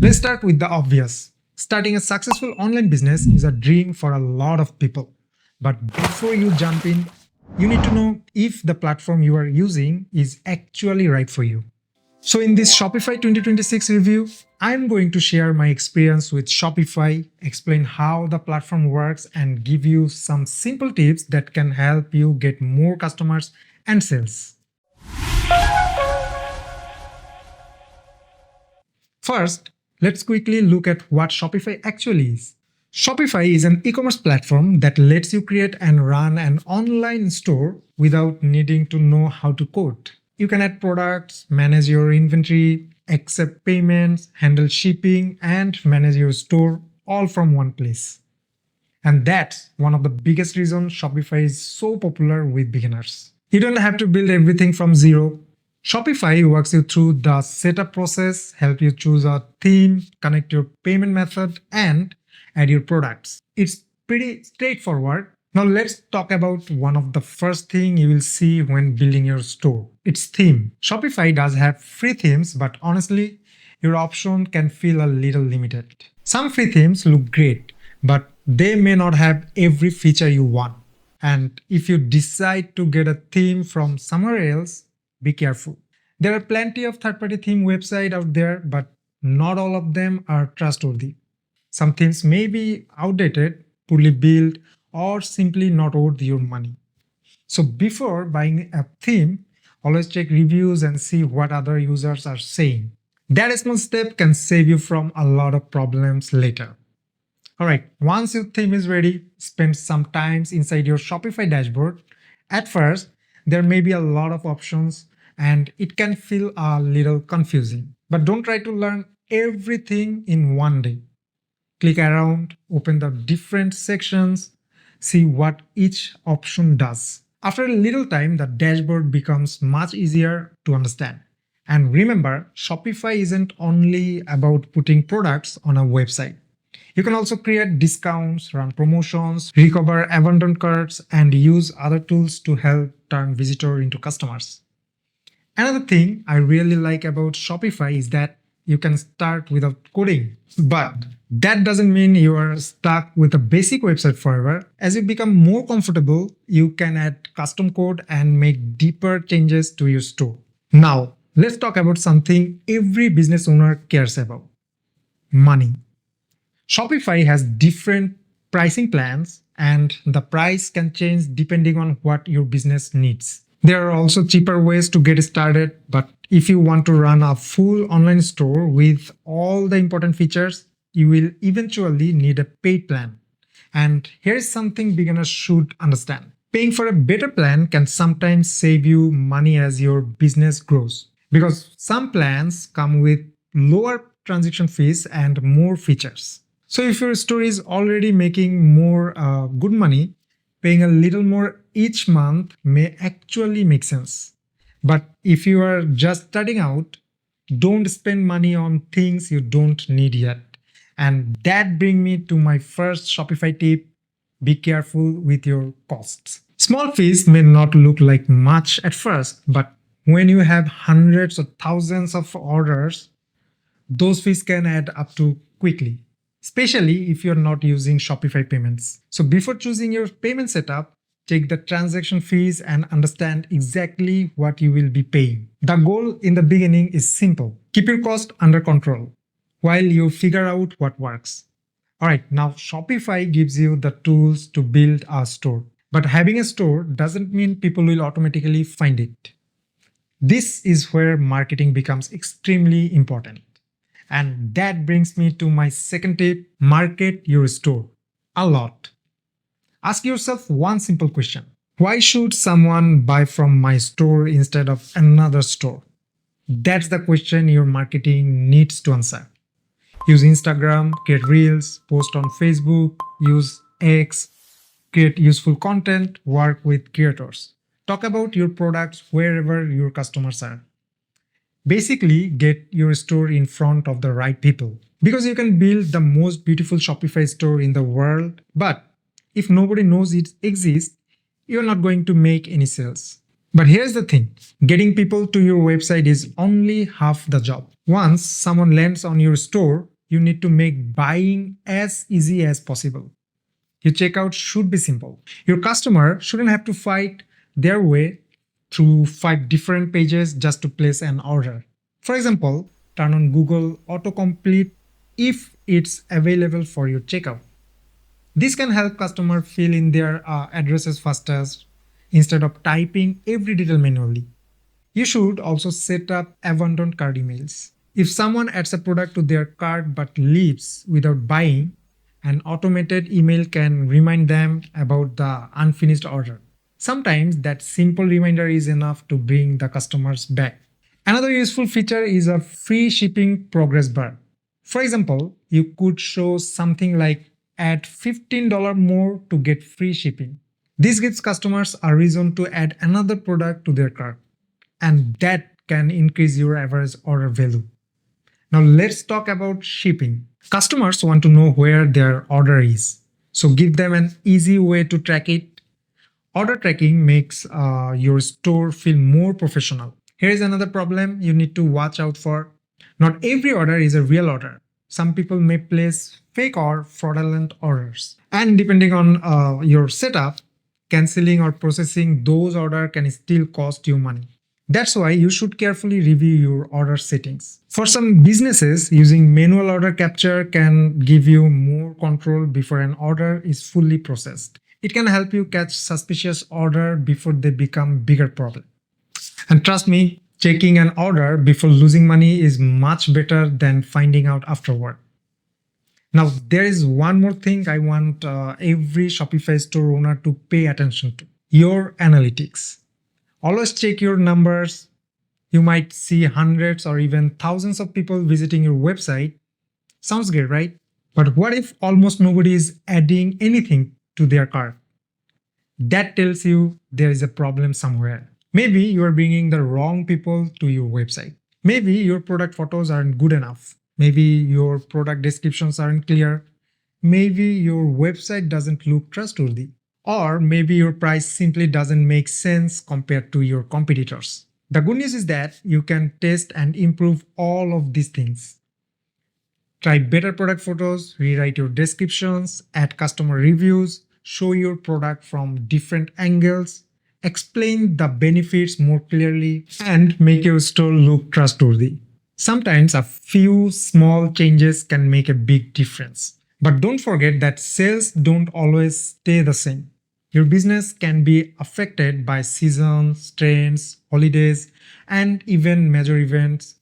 Let's start with the obvious. Starting a successful online business is a dream for a lot of people. But before you jump in, you need to know if the platform you are using is actually right for you. So in this Shopify 2026 review, I'm going to share my experience with Shopify, explain how the platform works, and give you some simple tips that can help you get more customers and sales. First, let's quickly look at what Shopify actually is. Shopify is an e-commerce platform that lets you create and run an online store without needing to know how to code. You can add products, manage your inventory, accept payments, handle shipping, and manage your store all from one place. And that's one of the biggest reasons Shopify is so popular with beginners. You don't have to build everything from zero. Shopify walks you through the setup process, help you choose a theme, connect your payment method, and add your products. It's pretty straightforward. Now let's talk about one of the first thing you will see when building your store. It's theme. Shopify does have free themes, but honestly, your option can feel a little limited. Some free themes look great, but they may not have every feature you want. And if you decide to get a theme from somewhere else, be careful. There are plenty of third-party theme websites out there, but not all of them are trustworthy. Some themes may be outdated, poorly built, or simply not worth your money. So before buying a theme, always check reviews and see what other users are saying. That small step can save you from a lot of problems later. Alright, once your theme is ready, spend some time inside your Shopify dashboard. At first, there may be a lot of options and it can feel a little confusing. But don't try to learn everything in one day. Click around, open the different sections, see what each option does. After a little time, the dashboard becomes much easier to understand. And remember, Shopify isn't only about putting products on a website. You can also create discounts, run promotions, recover abandoned carts, and use other tools to help turn visitors into customers. Another thing I really like about Shopify is that you can start without coding. But that doesn't mean you are stuck with a basic website forever. As you become more comfortable, you can add custom code and make deeper changes to your store. Now, let's talk about something every business owner cares about: money. Shopify has different pricing plans, and the price can change depending on what your business needs. There are also cheaper ways to get started, but if you want to run a full online store with all the important features, you will eventually need a paid plan. And here's something beginners should understand. Paying for a better plan can sometimes save you money as your business grows, because some plans come with lower transaction fees and more features. So if your store is already making more good money, paying a little more each month may actually make sense. But if you are just starting out, don't spend money on things you don't need yet. And that brings me to my first Shopify tip: be careful with your costs. Small fees may not look like much at first, but when you have hundreds or thousands of orders, those fees can add up to quickly, especially if you're not using Shopify payments. So before choosing your payment setup, check the transaction fees and understand exactly what you will be paying. The goal in the beginning is simple: keep your cost under control while you figure out what works. Alright, now Shopify gives you the tools to build a store. But having a store doesn't mean people will automatically find it. This is where marketing becomes extremely important. And that brings me to my second tip: market your store a lot. Ask yourself one simple question: why should someone buy from my store instead of another store? That's the question your marketing needs to answer. Use Instagram, create reels, post on Facebook, use X, create useful content, work with creators. Talk about your products wherever your customers are. Basically, get your store in front of the right people. Because you can build the most beautiful Shopify store in the world, but if nobody knows it exists, you're not going to make any sales. But here's the thing, getting people to your website is only half the job. Once someone lands on your store, you need to make buying as easy as possible. Your checkout should be simple. Your customer shouldn't have to fight their way through 5 different pages just to place an order. For example, turn on Google autocomplete if it's available for your checkout. This can help customers fill in their addresses faster instead of typing every detail manually. You should also set up abandoned cart emails. If someone adds a product to their cart but leaves without buying, an automated email can remind them about the unfinished order. Sometimes that simple reminder is enough to bring the customers back. Another useful feature is a free shipping progress bar. For example, you could show something like add $15 more to get free shipping. This gives customers a reason to add another product to their cart, and that can increase your average order value. Now let's talk about shipping. Customers want to know where their order is, so give them an easy way to track it. Order tracking makes your store feel more professional. Here is another problem you need to watch out for. Not every order is a real order. Some people may place fake or fraudulent orders. And depending on your setup, canceling or processing those orders can still cost you money. That's why you should carefully review your order settings. For some businesses, using manual order capture can give you more control before an order is fully processed. It can help you catch suspicious orders before they become bigger problem. And trust me, checking an order before losing money is much better than finding out afterward. Now, there is one more thing I want every Shopify store owner to pay attention to: your analytics. Always check your numbers. You might see hundreds or even thousands of people visiting your website. Sounds great, right? But what if almost nobody is adding anything to their cart? That tells you there is a problem somewhere. Maybe you are bringing the wrong people to your website. Maybe your product photos aren't good enough. Maybe your product descriptions aren't clear. Maybe your website doesn't look trustworthy. Or maybe your price simply doesn't make sense compared to your competitors. The good news is that you can test and improve all of these things. Try better product photos, rewrite your descriptions, add customer reviews, show your product from different angles, explain the benefits more clearly, and make your store look trustworthy. Sometimes a few small changes can make a big difference. But don't forget that sales don't always stay the same. Your business can be affected by seasons, trends, holidays, and even major events.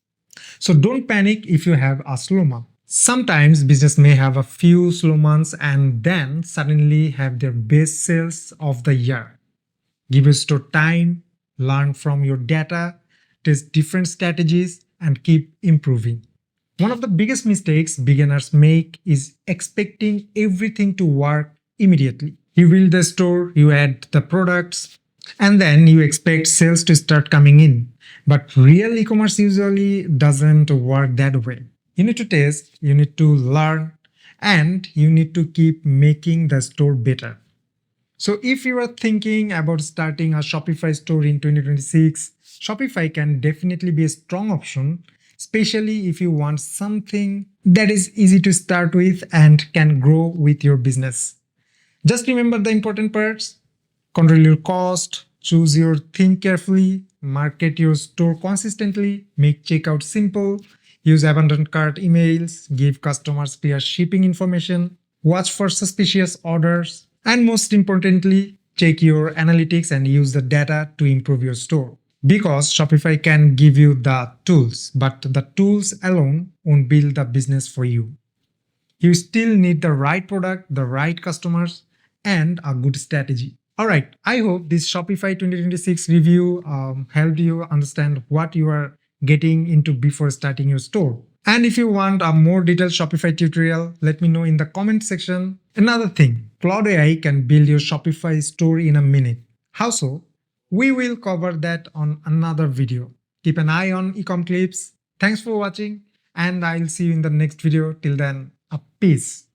So don't panic if you have a slow month. Sometimes business may have a few slow months and then suddenly have their best sales of the year. Give your store time, learn from your data, test different strategies, and keep improving. One of the biggest mistakes beginners make is expecting everything to work immediately. You build the store, you add the products, and then you expect sales to start coming in. But real e-commerce usually doesn't work that way. You need to test, you need to learn, and you need to keep making the store better. So if you are thinking about starting a Shopify store in 2026, Shopify can definitely be a strong option, especially if you want something that is easy to start with and can grow with your business. Just remember the important parts: control your cost, choose your theme carefully, market your store consistently, make checkout simple, use abandoned cart emails, give customers clear shipping information, watch for suspicious orders, and most importantly, check your analytics and use the data to improve your store. Because Shopify can give you the tools, but the tools alone won't build the business for you. You still need the right product, the right customers, and a good strategy. Alright, I hope this Shopify 2026 review helped you understand what you are getting into before starting your store. And if you want a more detailed Shopify tutorial, let me know in the comment section. Another thing, Cloud AI can build your Shopify store in a minute. How so? We will cover that on another video. Keep an eye on Ecomclips. Thanks for watching, and I'll see you in the next video. Till then, a peace.